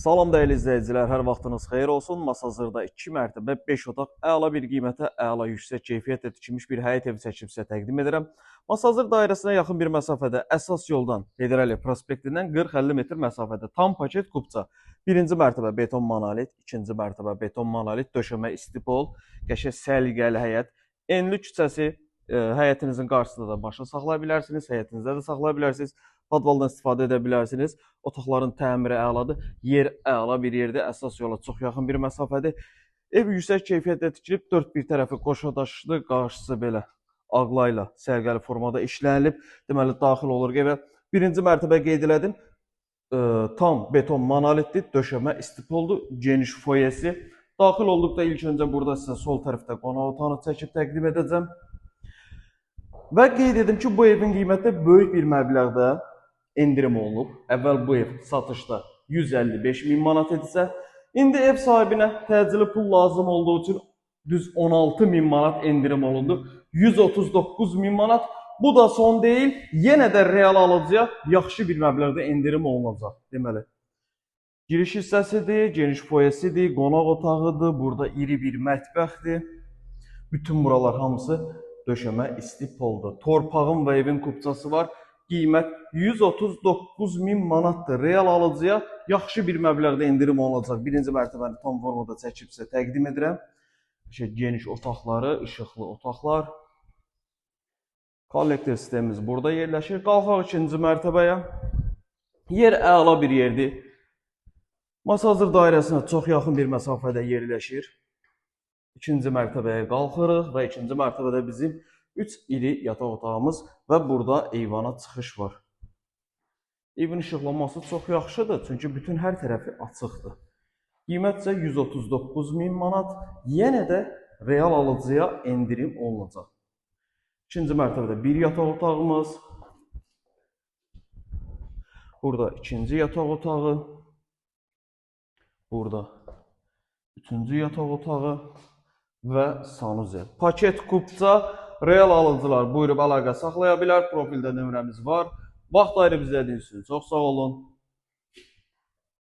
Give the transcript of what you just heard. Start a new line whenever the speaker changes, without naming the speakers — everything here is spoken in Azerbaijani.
Salam dəyərli izləyicilər, hər vaxtınız xeyir olsun. Masazırda 2 mərtəbə 5 otaq, əla bir qiymətə, əla yüksək keyfiyyətlə tikilmiş bir həyət evi çəkib sizə təqdim edirəm. Masazır dairəsinə yaxın bir məsafədə, əsas yoldan, Heydər Əliyev prospektindən 40-50 metr məsafədə tam paket kubça. Birinci mərtəbə beton monolit, ikinci mərtəbə beton monolit, döşəmə istipol, qəşəng səliqəli həyət, enli küçəsi, həyətinizin qarşısında da maşın saxlaya bilərsiniz, həyətinizdə də saxlaya bilərsiniz. Podvaldan istifadə edə bilərsiniz. Otaqların təmiri əladır. Yer əla bir yerdir. Əsas yola çox yaxın bir məsafədir. Ev yüksək keyfiyyətlə tikilib, dörd bir tərəfi qoşadaşlı, qarşısı belə ağlayla sərgəli formada işlənilib. Deməli, daxil olur evə. Birinci mərtəbə qeyd elədim. Tam beton monolitdir. Döşəmə istipoldur. Geniş foyesi. Daxil olduqda ilk öncə burada sizə sol tərəfdə qonaq otağını çəkib təqdim edəcəm. Və qeyd edim ki, bu evin qiyməti böyük bir məbləğdə endirim olunub. Əvvəl bu ev satışda 155 min manat idisə, indi ev sahibinə təcili pul lazım olduğu üçün düz 16 min manat endirim olundu. 139 min manat. Bu da son deyil. Yenə də real alıcıya yaxşı bir məbləğdə endirim olunacaq. Deməli, giriş hissəsidir, geniş foyesidir, qonaq otağıdır, burada iri bir mətbəxdir. Bütün buralar hamısı döşəmə istipoldur. Torpağın və evin kubçası var. Qiymət 139 min manatdır. Real alıcıya yaxşı bir məbləğdə endirim olacaq. Birinci mərtəbəni tam formada çəkib sizə təqdim edirəm. Geniş otaqları, işıqlı otaqlar. Kollektor sistemimiz burada yerləşir. Qalxaq ikinci mərtəbəyə. Yer əla bir yerdir. Masazır dairəsinə çox yaxın bir məsafədə yerləşir. İkinci mərtəbəyə qalxırıq və ikinci mərtəbədə bizim 3 iri yataq otağımız və burada eyvana çıxış var. Evin işıqlanması çox yaxşıdır, çünki bütün hər tərəfi açıqdır. Qiymət isə 139 min manat. Yenə də real alıcıya endirim olunacaq. İkinci mərtəbədə bir yataq otağımız. Burada ikinci yataq otağı. Burada üçüncü yataq otağı və sanuzel. Paket kubça. Real alıcılar buyurub əlaqə saxlaya bilər. Profildə nömrəmiz var. Vaxt ayırıb izlədiyiniz üçün çox sağ olun.